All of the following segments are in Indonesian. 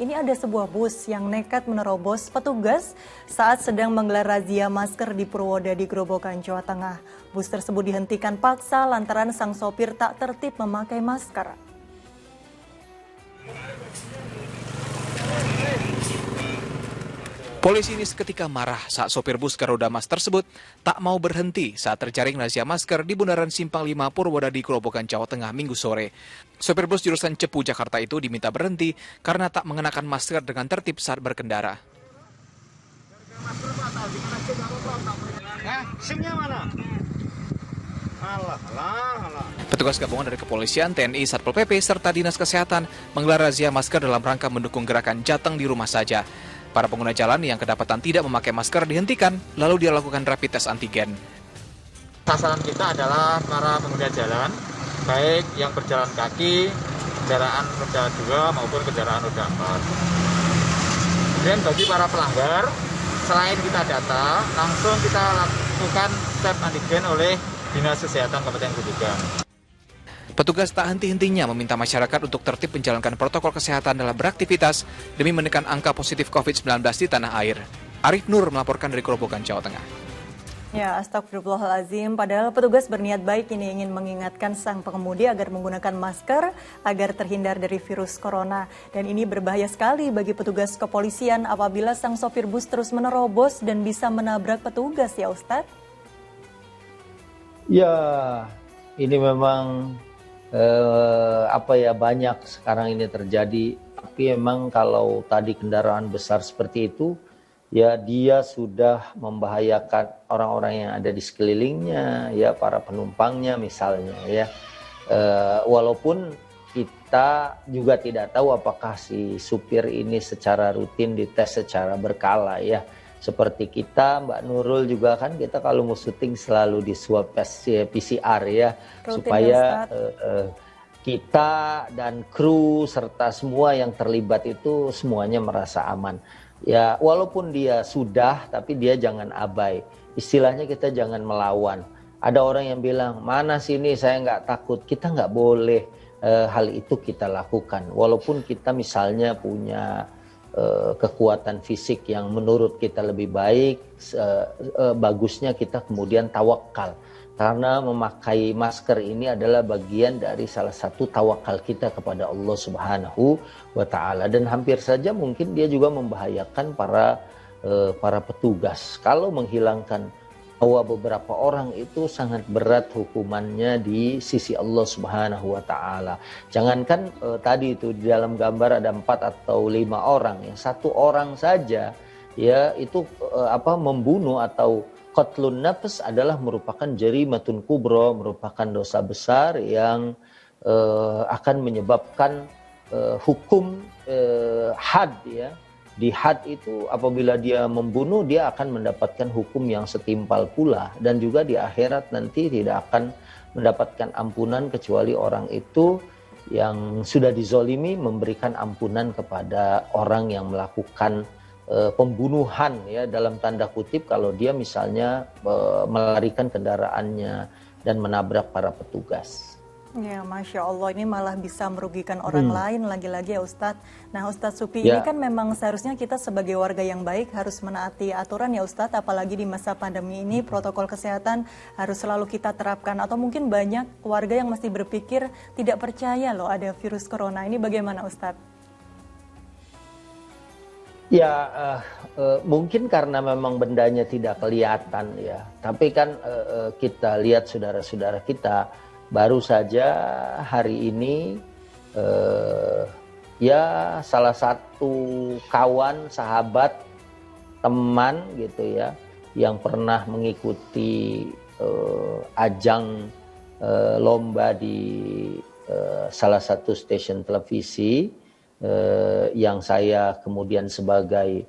ini ada sebuah bus yang nekat menerobos petugas saat sedang menggelar razia masker di Purwodadi, Grobogan, Jawa Tengah. Bus tersebut dihentikan paksa lantaran sang sopir tak tertib memakai masker. Polisi ini seketika marah saat sopir bus Garuda Mas tersebut tak mau berhenti saat terjaring razia masker di Bundaran Simpang 5 Purwodadi, Grobogan, Jawa Tengah, Minggu sore. Sopir bus jurusan Cepu, Jakarta itu diminta berhenti karena tak mengenakan masker dengan tertib saat berkendara. SIM-nya mana? Alah. Petugas gabungan dari Kepolisian, TNI, Satpol PP, serta Dinas Kesehatan menggelar razia masker dalam rangka mendukung gerakan Jateng di rumah saja. Para pengguna jalan yang kedapatan tidak memakai masker dihentikan, lalu dilakukan rapid test antigen. Sasaran kita adalah para pengguna jalan, baik yang berjalan kaki, kendaraan roda 2 maupun kendaraan roda 4. Kemudian bagi para pelanggar, selain kita data, langsung kita lakukan swab antigen oleh Dinas Kesehatan Kabupaten Grobogan. Petugas tak henti-hentinya meminta masyarakat untuk tertib menjalankan protokol kesehatan dalam beraktivitas demi menekan angka positif COVID-19 di tanah air. Arif Nur melaporkan dari Grobogan, Jawa Tengah. Ya, astagfirullahaladzim. Padahal petugas berniat baik ini ingin mengingatkan sang pengemudi agar menggunakan masker agar terhindar dari virus corona. Dan ini berbahaya sekali bagi petugas kepolisian apabila sang sopir bus terus menerobos dan bisa menabrak petugas, ya Ustadz? Ya, ini memang banyak sekarang ini terjadi. Tapi memang kalau tadi kendaraan besar seperti itu, ya dia sudah membahayakan orang-orang yang ada di sekelilingnya, ya para penumpangnya misalnya, ya. Walaupun kita juga tidak tahu apakah si supir ini secara rutin dites secara berkala, ya. Seperti kita, Mbak Nurul juga kan kita kalau mau syuting selalu di swab PCR, ya, rutin, supaya kita dan kru serta semua yang terlibat itu semuanya merasa aman. Ya, walaupun dia sudah, tapi dia jangan abai. Istilahnya kita jangan melawan. Ada orang yang bilang, mana sini saya nggak takut. Kita nggak boleh hal itu kita lakukan. Walaupun kita misalnya punya kekuatan fisik yang menurut kita lebih baik, bagusnya kita kemudian tawakal. Karena memakai masker ini adalah bagian dari salah satu tawakal kita kepada Allah Subhanahu wa Ta'ala. Dan hampir saja mungkin dia juga membahayakan para petugas. Kalau menghilangkan nyawa beberapa orang itu sangat berat hukumannya di sisi Allah Subhanahu wa Ta'ala. Jangankan tadi itu di dalam gambar ada 4 atau 5 orang, ya, 1 orang saja ya itu membunuh atau qatlun nafs adalah merupakan jarimatun kubra, merupakan dosa besar yang akan menyebabkan hukum had, ya. Di had itu apabila dia membunuh, dia akan mendapatkan hukum yang setimpal pula. Dan juga di akhirat nanti tidak akan mendapatkan ampunan kecuali orang itu yang sudah dizolimi memberikan ampunan kepada orang yang melakukan pembunuhan, ya, dalam tanda kutip kalau dia misalnya melarikan kendaraannya dan menabrak para petugas. Ya, Masya Allah, ini malah bisa merugikan orang lain lagi-lagi, ya Ustadz. Nah, Ustadz Supi, ini kan memang seharusnya kita sebagai warga yang baik harus menaati aturan, ya Ustadz, apalagi di masa pandemi ini protokol kesehatan harus selalu kita terapkan. Atau mungkin banyak warga yang masih berpikir tidak percaya loh ada virus corona. Ini bagaimana Ustadz? Ya, mungkin karena memang bendanya tidak kelihatan, ya. Tapi kan kita lihat saudara-saudara kita, baru saja hari ini ya salah satu kawan, sahabat, teman gitu ya, yang pernah mengikuti ajang lomba di salah satu stasiun televisi, yang saya kemudian sebagai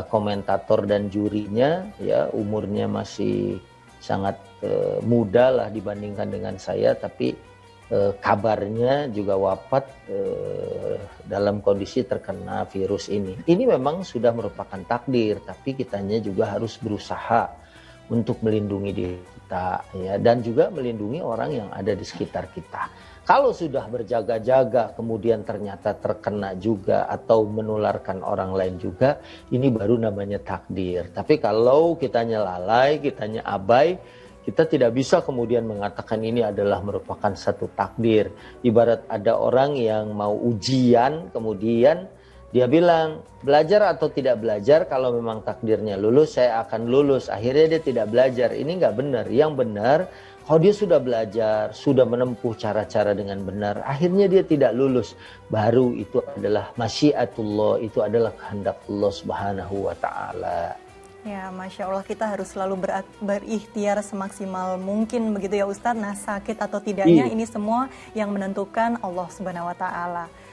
komentator dan jurinya, ya, umurnya masih sangat muda lah dibandingkan dengan saya, tapi kabarnya juga wafat dalam kondisi terkena virus ini. Ini memang sudah merupakan takdir, tapi kitanya juga harus berusaha untuk melindungi diri kita, ya, dan juga melindungi orang yang ada di sekitar kita. Kalau sudah berjaga-jaga kemudian ternyata terkena juga atau menularkan orang lain juga, ini baru namanya takdir. Tapi kalau kitanya lalai, kitanya abai, kita tidak bisa kemudian mengatakan ini adalah merupakan satu takdir. Ibarat ada orang yang mau ujian, kemudian dia bilang, belajar atau tidak belajar, kalau memang takdirnya lulus, saya akan lulus. Akhirnya dia tidak belajar. Ini nggak benar. Yang benar, kalau dia sudah belajar, sudah menempuh cara-cara dengan benar, akhirnya dia tidak lulus. Baru itu adalah masyiatullah, itu adalah kehendak Allah Subhanahu wa Ta'ala. Ya, Masya Allah, kita harus selalu berikhtiar semaksimal mungkin begitu ya Ustadz. Nah, sakit atau tidaknya ini semua yang menentukan Allah Subhanahu wa Ta'ala.